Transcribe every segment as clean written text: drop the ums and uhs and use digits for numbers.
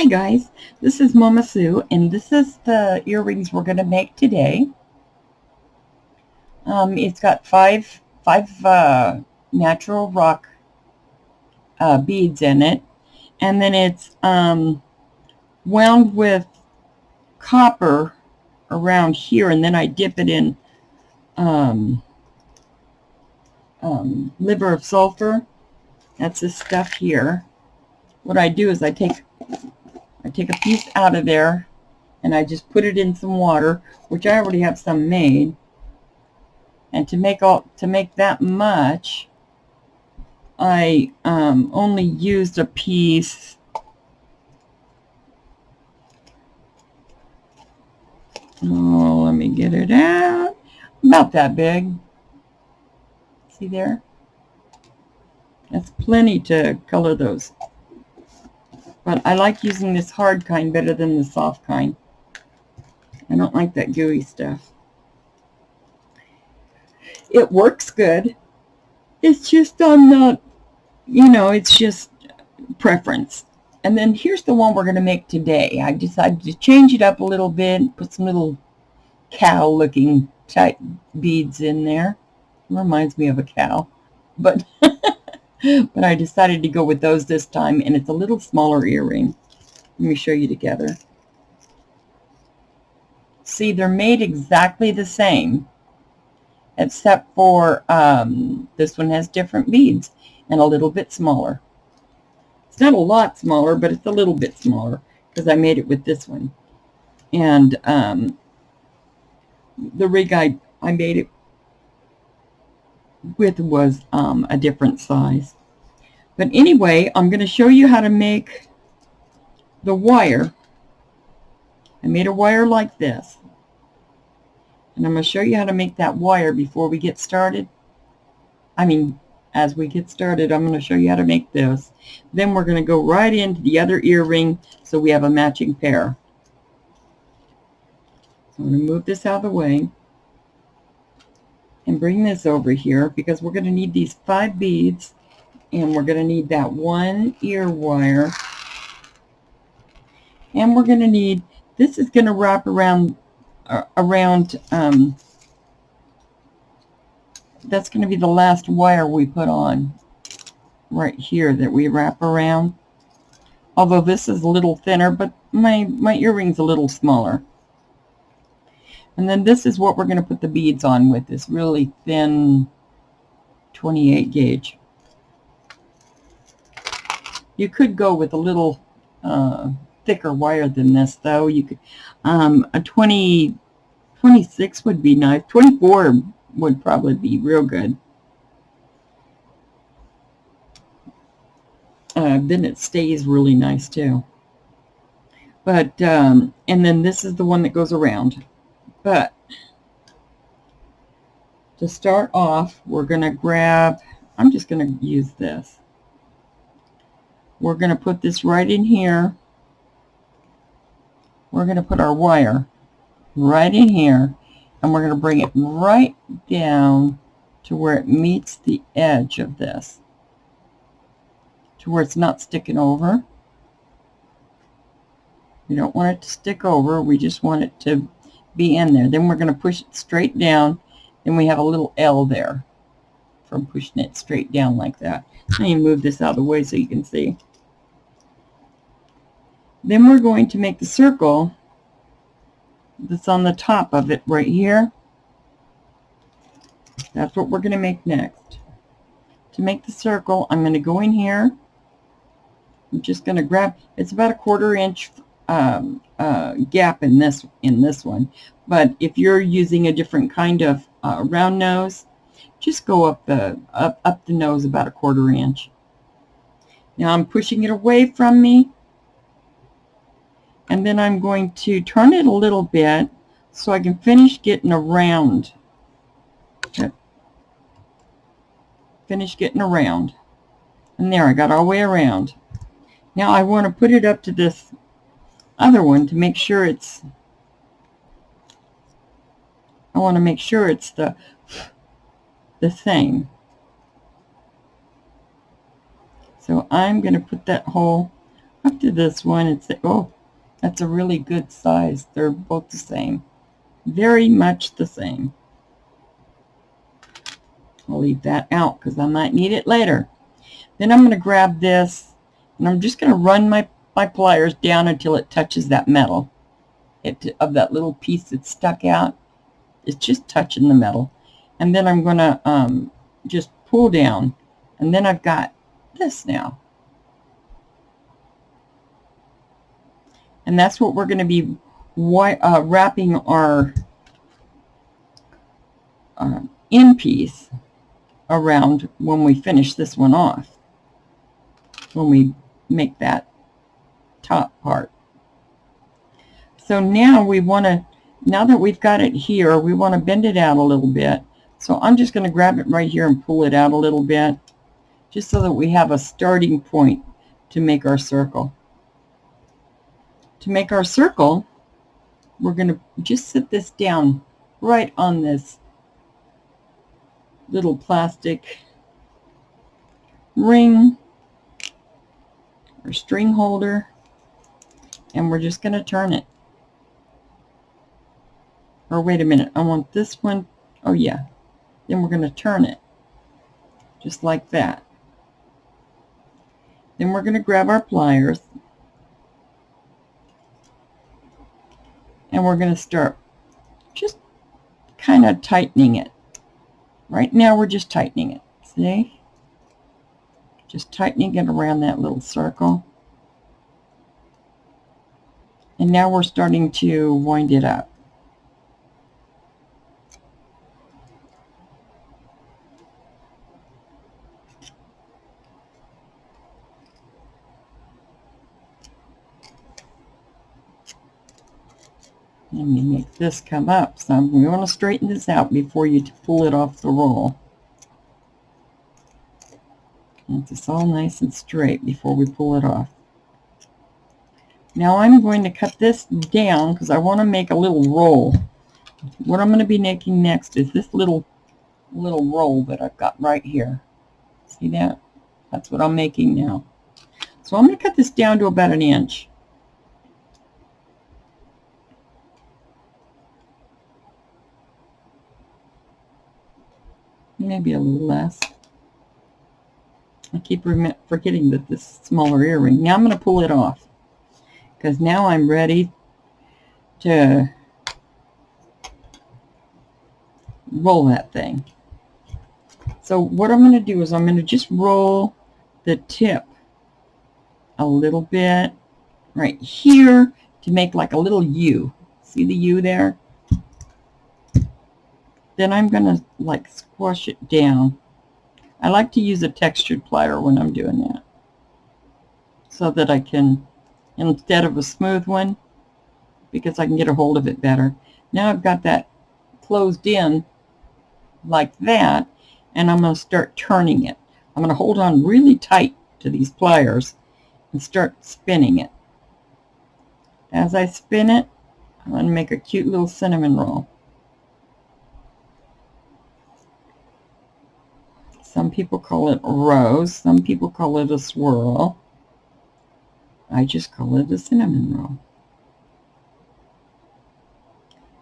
Hi guys, this is Mama Sue, and this is the earrings we're going to make today. It's got five natural rock beads in it, and then it's wound with copper around here, and then I dip it in liver of sulfur. That's this stuff here. What I do is I take a piece out of there, and I just put it in some water, which I already have some made. And to make that much, I only used a piece. Oh, let me get it out. About that big. See there? That's plenty to color those. But I like using this hard kind better than the soft kind. I don't like that gooey stuff. It works good. It's just I'm not, it's just preference. And then here's the one we're going to make today. I decided to change it up a little bit, put some little cow-looking type beads in there. It reminds me of a cow, but but I decided to go with those this time, and it's a little smaller earring. Let me show you together. See, they're made exactly the same, except for this one has different beads and a little bit smaller. It's not a lot smaller, but it's a little bit smaller because I made it with this one. And the rig I made it with was a different size. But anyway, I'm going to show you how to make the wire. I made a wire like this. And I'm going to show you how to make that wire before we get started. As we get started, I'm going to show you how to make this. Then we're going to go right into the other earring so we have a matching pair. So I'm going to move this out of the way and bring this over here because we're going to need these 5 beads, and we're going to need that one ear wire, and we're going to need, this is going to wrap around that's going to be the last wire we put on right here that we wrap around. Although this is a little thinner, but my earring's a little smaller. And then this is what we're going to put the beads on with, this really thin 28 gauge. You could go with a little thicker wire than this, though. You could a 26 would be nice. 24 would probably be real good. Then it stays really nice too. But and then this is the one that goes around. But to start off, we're going to grab, I'm just going to use this. We're going to put this right in here. We're going to put our wire right in here, and we're going to bring it right down to where it meets the edge of this, to where it's not sticking over. We don't want it to stick over. We just want it to be in there. Then we're going to push it straight down, and we have a little L there from pushing it straight down like that. Let me move this out of the way so you can see. Then we're going to make the circle that's on the top of it right here. That's what we're going to make next. To make the circle, I'm going to go in here. I'm just going to grab, it's about a 1/4 inch gap in this one. But if you're using a different kind of round nose, just go up the nose about a 1/4 inch. Now I'm pushing it away from me, and then I'm going to turn it a little bit so I can finish getting around. Finish getting around. And there, I got all the way around. Now I want to put it up to this other one to make sure it's, I want to make sure it's the same. So I'm going to put that hole Up to this one, it's, oh, that's a really good size. They're both the same. Very much the same. I'll leave that out because I might need it later. Then I'm going to grab this, and I'm just going to run my pliers down until it touches that metal. Of that little piece that's stuck out. It's just touching the metal. And then I'm going to just pull down. And then I've got this now. And that's what we're going to be wrapping our end piece around when we finish this one off, when we make that top part. So now we want to, now that we've got it here, we want to bend it out a little bit. So I'm just going to grab it right here and pull it out a little bit, just so that we have a starting point to make our circle. To make our circle, we're going to just sit this down right on this little plastic ring or string holder, and we're just going to turn it. Or wait a minute, I want this one. Oh yeah. Then we're going to turn it just like that. Then we're going to grab our pliers, and we're going to start just kind of tightening it. Right now we're just tightening it. See? Just tightening it around that little circle. And now we're starting to wind it up. Let me make this come up. So we want to straighten this out before you pull it off the roll. Get this all nice and straight before we pull it off. Now I'm going to cut this down because I want to make a little roll. What I'm going to be making next is this little roll that I've got right here. See that? That's what I'm making now. So I'm going to cut this down to about 1 inch. Maybe a little less. I keep forgetting that this is a smaller earring. Now I'm going to pull it off, because now I'm ready to roll that thing. So what I'm going to do is I'm going to just roll the tip a little bit right here to make like a little U. See the U there? Then I'm going to like squash it down. I like to use a textured plier when I'm doing that, so that I can, instead of a smooth one, because I can get a hold of it better. Now I've got that closed in like that, and I'm going to start turning it. I'm going to hold on really tight to these pliers and start spinning it. As I spin it, I'm going to make a cute little cinnamon roll. Some people call it a rose. Some people call it a swirl. I just call it a cinnamon roll.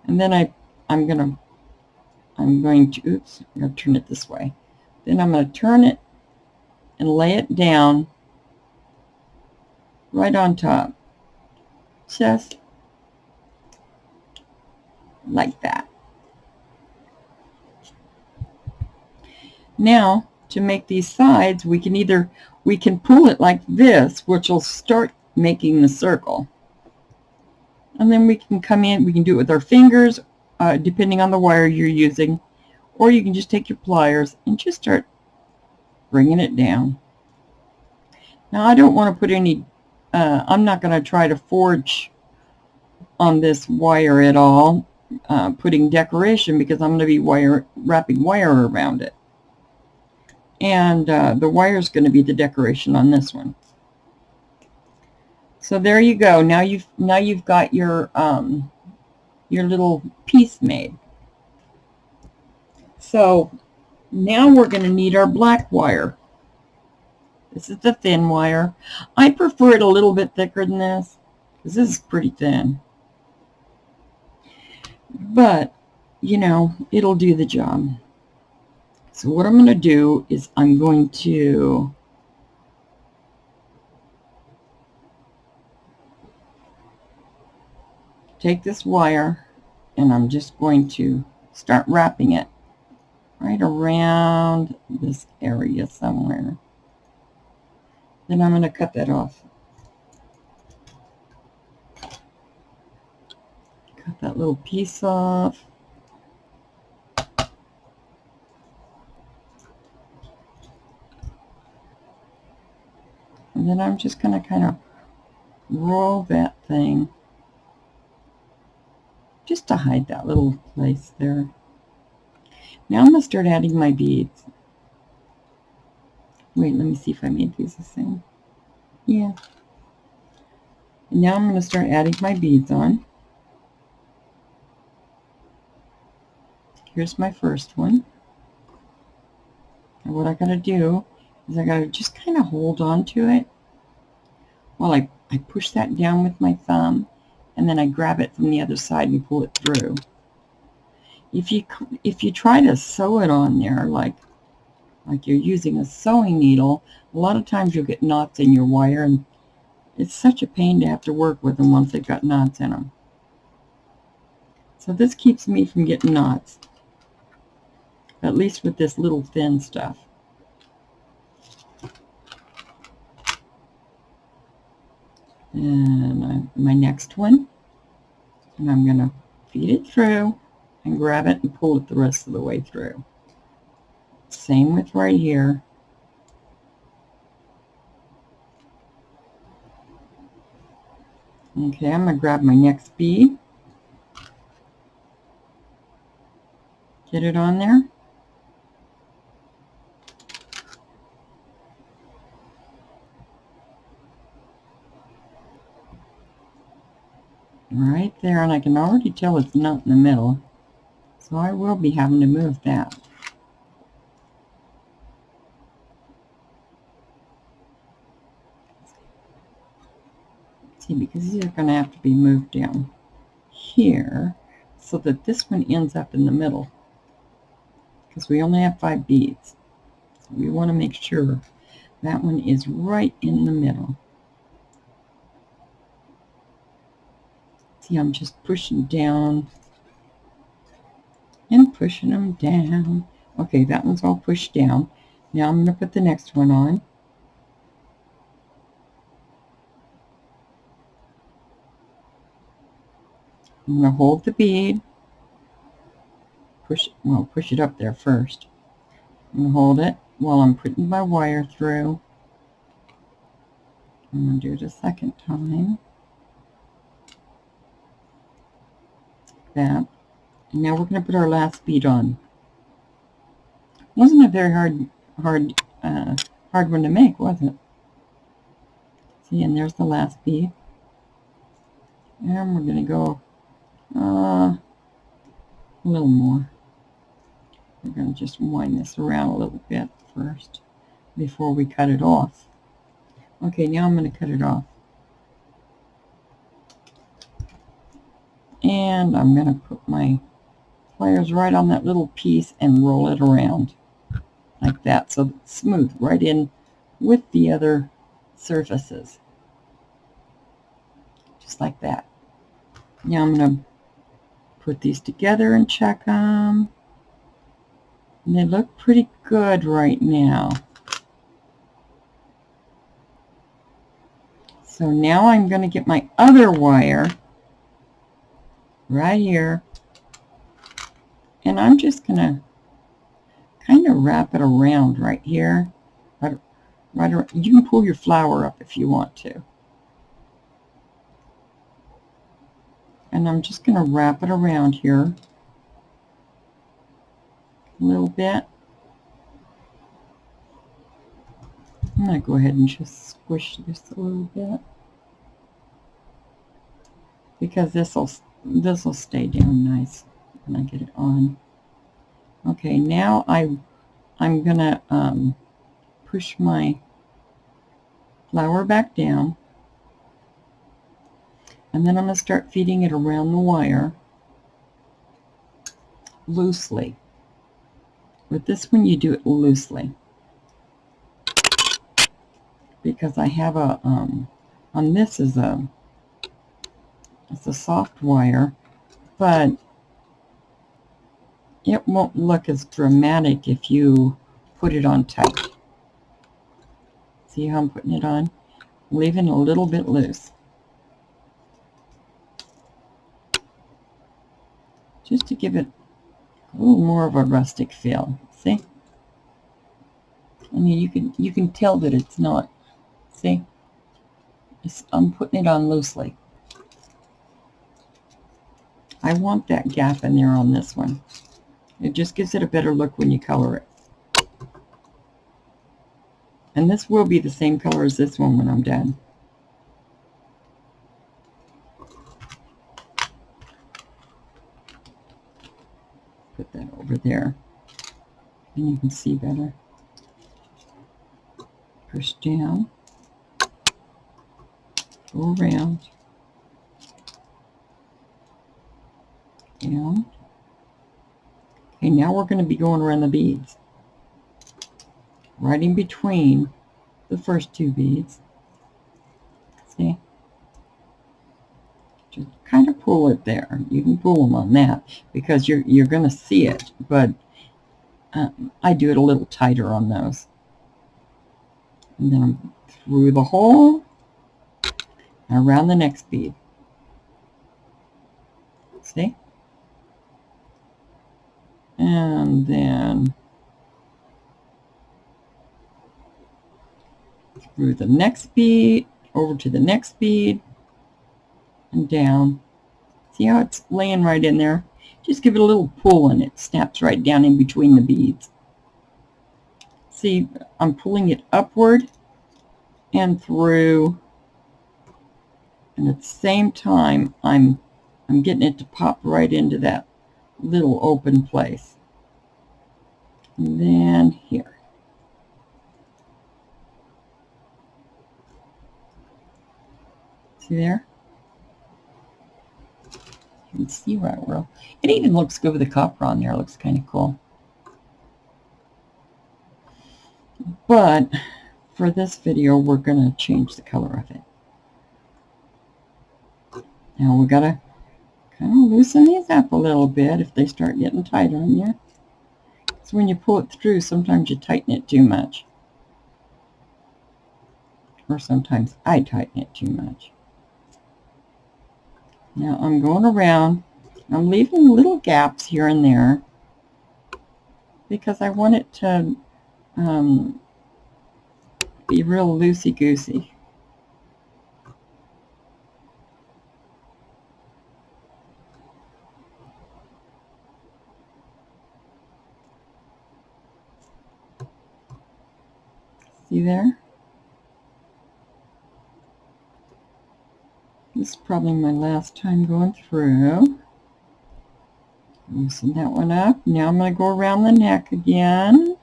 And then I'm going to, oops, I'm going to turn it this way. Then I'm going to turn it and lay it down right on top. Just like that. Now, to make these sides, we can pull it like this, which will start making the circle. And then we can come in, we can do it with our fingers, depending on the wire you're using, or you can just take your pliers and just start bringing it down. Now, I don't want to put any, I'm not going to try to forge on this wire at all, putting decoration, because I'm going to be wrapping wire around it. And the wire is going to be the decoration on this one. So there you go. Now you've got your little piece made. So now we're going to need our black wire. This is the thin wire. I prefer it a little bit thicker than this, because this is pretty thin. But, you know, it'll do the job. So what I'm going to do is I'm going to take this wire and I'm just going to start wrapping it right around this area somewhere. Then I'm going to cut that off. Cut that little piece off. And then I'm just going to kind of roll that thing just to hide that little place there. Now I'm going to start adding my beads. Wait, let me see if I made these the same. Yeah. And now I'm going to start adding my beads on. Here's my first one. And what I got to do is I got to just kind of hold on to it while I push that down with my thumb, and then I grab it from the other side and pull it through. If you try to sew it on there like you're using a sewing needle, a lot of times you'll get knots in your wire, and it's such a pain to have to work with them once they've got knots in them. So this keeps me from getting knots, at least with this little thin stuff. And my next one, and I'm going to feed it through and grab it and pull it the rest of the way through. Same with right here. Okay, I'm going to grab my next bead, get it on there. Right there, and I can already tell it's not in the middle, so I will be having to move that. See, because these are going to have to be moved down here so that this one ends up in the middle, because we only have 5 beads. So we want to make sure that one is right in the middle. See, I'm just pushing down and pushing them down. Okay, that one's all pushed down. Now I'm going to put the next one on. I'm going to hold the bead, push it up there first. I'm going to hold it while I'm putting my wire through. I'm going to do it a second time. Like that. And now we're going to put our last bead on. Wasn't a very hard one to make, was it? See, and there's the last bead. And we're going to go a little more. We're going to just wind this around a little bit first before we cut it off. Okay, now I'm going to cut it off. And I'm going to put my pliers right on that little piece and roll it around like that, so it's smooth right in with the other surfaces. Just like that. Now I'm going to put these together and check them. And they look pretty good right now. So now I'm going to get my other wire right here, and I'm just going to kind of wrap it around right here. Right around. You can pull your flower up if you want to. And I'm just going to wrap it around here a little bit. I'm going to go ahead and just squish this a little bit, because this will stay down nice when I get it on. Okay, now I'm going to push my flour back down, and then I'm going to start feeding it around the wire loosely. With this one, you do it loosely, because I have a on this is it's a soft wire, but it won't look as dramatic if you put it on tight. See how I'm putting it on? Leaving a little bit loose, just to give it a little more of a rustic feel. See? I mean, you can tell that it's not. See? I'm putting it on loosely. I want that gap in there on this one. It just gives it a better look when you color it. And this will be the same color as this one when I'm done. Put that over there, and you can see better. Push down, go around, down. Okay, now we're going to be going around the beads, right in between the first two beads. See? Just kind of pull it there. You can pull them on that because you're going to see it, but I do it a little tighter on those. And then I'm through the hole and around the next bead. See? And then through the next bead, over to the next bead, and down. See how it's laying right in there? Just give it a little pull and it snaps right down in between the beads. See, I'm pulling it upward and through, and at the same time I'm getting it to pop right into that little open place. And then here. See there? You can see right where it even looks good with the copper on there. It looks kind of cool. But for this video, we're going to change the color of it. Now we got to kind of loosen these up a little bit if they start getting tight on you. So when you pull it through, sometimes you tighten it too much. Or sometimes I tighten it too much. Now I'm going around. I'm leaving little gaps here and there because I want it to be real loosey-goosey. See there? This is probably my last time going through. Loosen that one up. Now I'm going to go around the neck again.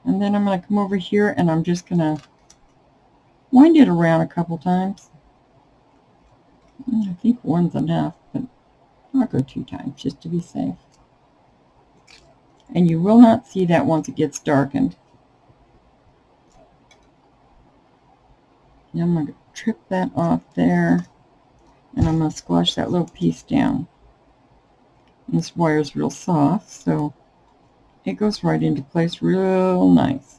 And then I'm going to come over here and I'm just going to wind it around a couple times. I think one's enough, but I'll go 2 times just to be safe. And you will not see that once it gets darkened. Now I'm going to trip that off there, and I'm going to squash that little piece down. And this wire is real soft, so it goes right into place real nice.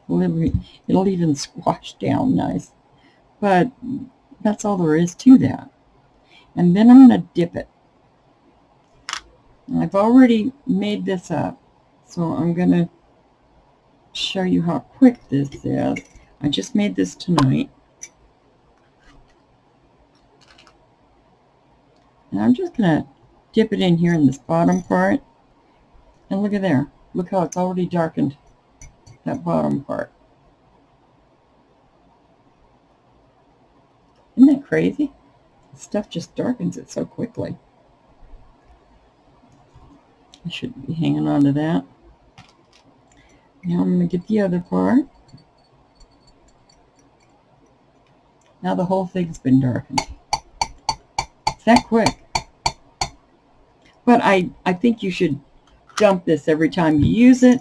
It'll even squash down nice. But that's all there is to that. And then I'm going to dip it. I've already made this up, so I'm going to show you how quick this is. I just made this tonight. And I'm just going to dip it in here in this bottom part. And look at there. Look how it's already darkened that bottom part. Isn't that crazy? Stuff just darkens it so quickly. I shouldn't be hanging on to that. Now I'm going to get the other part. Now the whole thing's been darkened. It's that quick. But I think you should dump this every time you use it.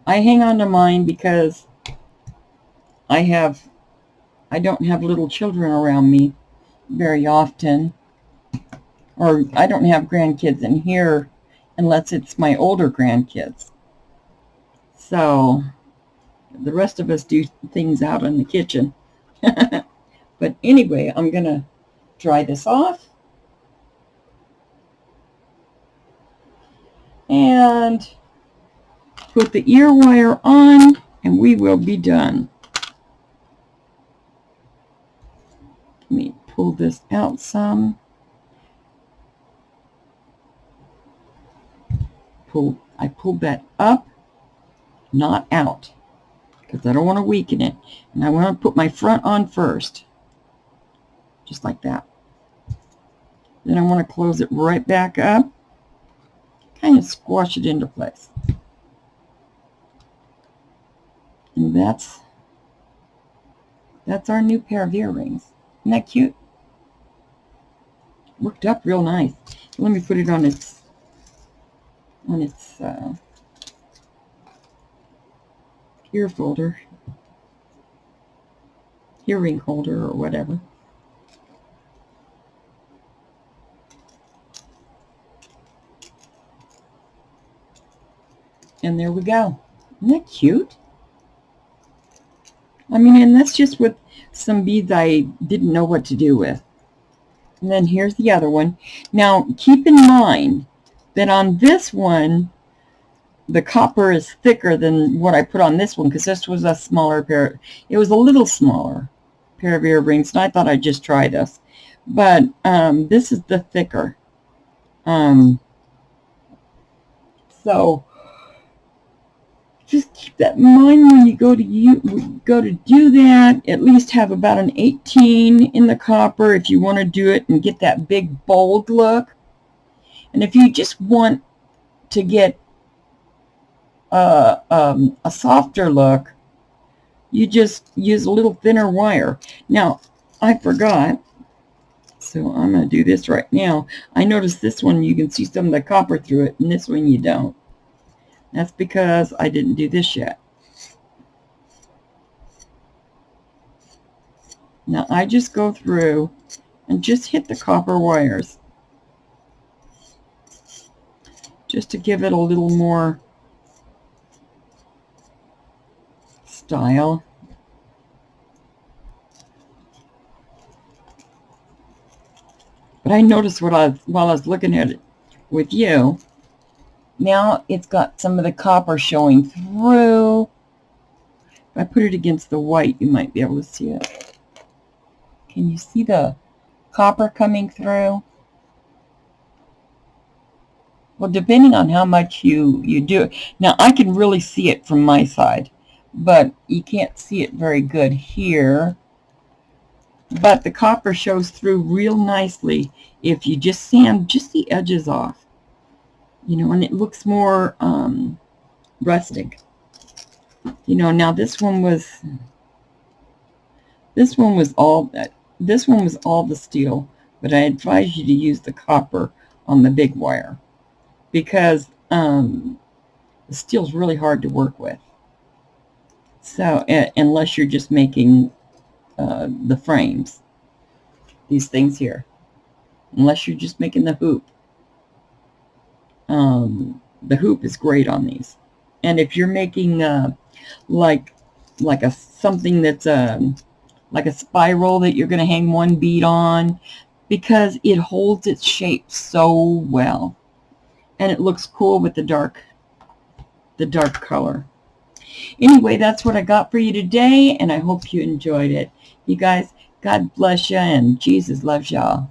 I hang on to mine because I don't have little children around me very often, or I don't have grandkids in here unless it's my older grandkids. So the rest of us do things out in the kitchen. But anyway, I'm going to dry this off. And put the ear wire on, and we will be done. Let me pull this out some. I pulled that up, not out, because I don't want to weaken it. And I want to put my front on first, just like that. Then I want to close it right back up, kind of squash it into place. And that's our new pair of earrings. Isn't that cute? Worked up real nice. Let me put it on its ear folder, earring holder, or whatever. And there we go. Isn't that cute? I mean, and that's just with some beads I didn't know what to do with. And then here's the other one. Now, keep in mind that on this one, the copper is thicker than what I put on this one, because this was a smaller pair. It was a little smaller pair of earrings, and I thought I'd just try this. But this is the thicker. So just keep that in mind when you go to do that. At least have about an 18 in the copper if you want to do it and get that big bold look. And if you just want to get a softer look, you just use a little thinner wire. Now, I forgot, so I'm going to do this right now. I noticed this one you can see some of the copper through it, and this one you don't. That's because I didn't do this yet. Now I just go through and just hit the copper wires, just to give it a little more style. But I noticed while I was looking at it with you, now it's got some of the copper showing through. If I put it against the white, you might be able to see it. Can you see the copper coming through? Well, depending on how much you do it. Now, I can really see it from my side, but you can't see it very good here. But the copper shows through real nicely if you just sand just the edges off. You know, and it looks more rustic. You know, now this one was all the steel, but I advise you to use the copper on the big wire, because the steel's really hard to work with. So unless you're just making the frames, these things here, unless you're just making the hoop. The hoop is great on these. And if you're making like something that's like a spiral that you're going to hang one bead on, because it holds its shape so well, and it looks cool with the dark color. Anyway, that's what I got for you today, and I hope you enjoyed it. You guys, God bless you, and Jesus loves y'all.